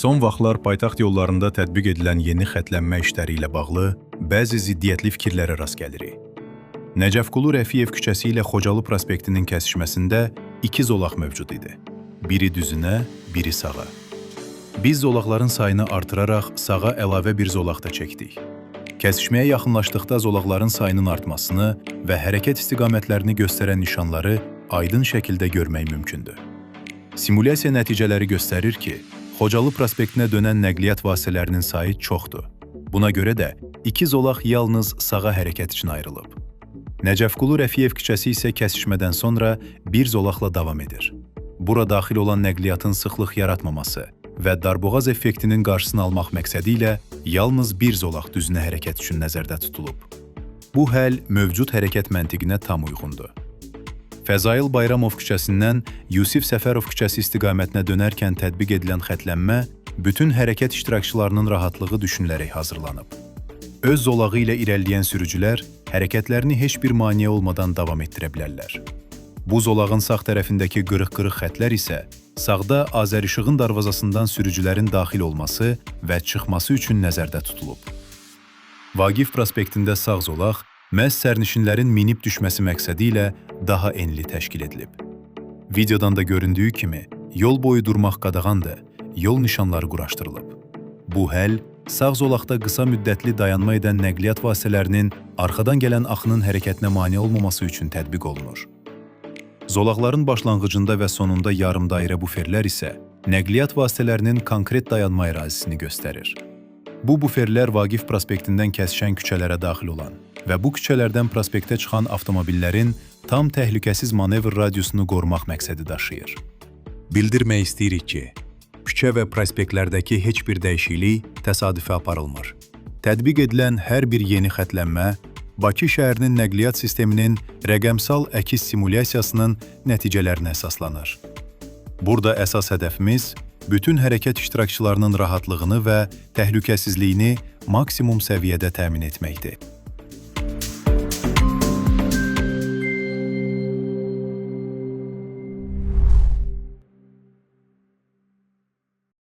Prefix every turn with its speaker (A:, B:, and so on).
A: Son vaxtlar paytaxt yollarında tətbiq edilən yeni xətlənmə işləri ilə bağlı bəzi ziddiyyətli fikirlərə rast gəlirik. Nəcəfqulu Rəfiyev küçəsi ilə Xocalı prospektinin kəsişməsində iki zolaq mövcud idi. Biri düzünə, biri sağa. Biz zolaqların sayını artıraraq sağa əlavə bir zolaq da çəkdik. Kəsişməyə yaxınlaşdıqda zolaqların sayının artmasını və hərəkət istiqamətlərini göstərən nişanları aydın şəkildə görmək mümkündür. Simulyasiya nəticələri göstərir ki, Xocalı prospektinə dönən nəqliyyat vasitələrinin sayı çoxdur. Buna görə də iki zolaq yalnız sağa hərəkət üçün ayrılıb. Nəcəfqulu Rəfiyev küçəsi isə kəsişmədən sonra bir zolaqla davam edir. Bura daxil olan nəqliyyatın sıxlıq yaratmaması və darboğaz effektinin qarşısını almaq məqsədi ilə yalnız bir zolaq düzünə hərəkət üçün nəzərdə tutulub. Bu həll mövcud hərəkət məntiqinə tam uyğundur. Fəzail Bayramov küçəsindən Yusif Səfərov küçəsi istiqamətinə dönərkən tətbiq edilən xətlənmə bütün hərəkət iştirakçılarının rahatlığı düşünülərək hazırlanıb. Öz zolağı ilə irəliləyən sürücülər hərəkətlərini heç bir maneə olmadan davam etdirə bilərlər. Bu zolağın sağ tərəfindəki qırıq-qırıq xətlər isə sağda Azərişığın darvazasından sürücülərin daxil olması və çıxması üçün nəzərdə tutulub. Vaqif prospektində sağ zolaq məhz sərnişinlərin minib düşməsi məqsədi ilə daha enli təşkil edilib. Videodan da göründüyü kimi, yol boyu durmaq qadağandır, yol nişanları quraşdırılıb. Bu həll, sağ zolaqda qısa müddətli dayanma edən nəqliyyat vasitələrinin arxadan gələn axının hərəkətinə mane olmaması üçün tətbiq olunur. Zolaqların başlanğıcında və sonunda yarım dairə buferlər isə nəqliyyat vasitələrinin konkret dayanma ərazisini göstərir. Bu buferlər Vaqif prospektindən kəsişən küçələrə daxil olan və bu küçələrdən prospektə çıxan avtomobillərin tam təhlükəsiz manevr radiusunu qorumaq məqsədi daşıyır. Bildirmək istəyirik ki, küçə və prospektlərdəki heç bir dəyişiklik təsadüfi aparılmır. Tətbiq edilən hər bir yeni xətlənmə Bakı şəhərinin nəqliyyat sisteminin rəqəmsal əkiz simulyasiyasının nəticələrinə əsaslanır. Burada əsas hədəfimiz bütün hərəkət iştirakçılarının rahatlığını və təhlükəsizliyini maksimum səviyyədə təmin etməkdir.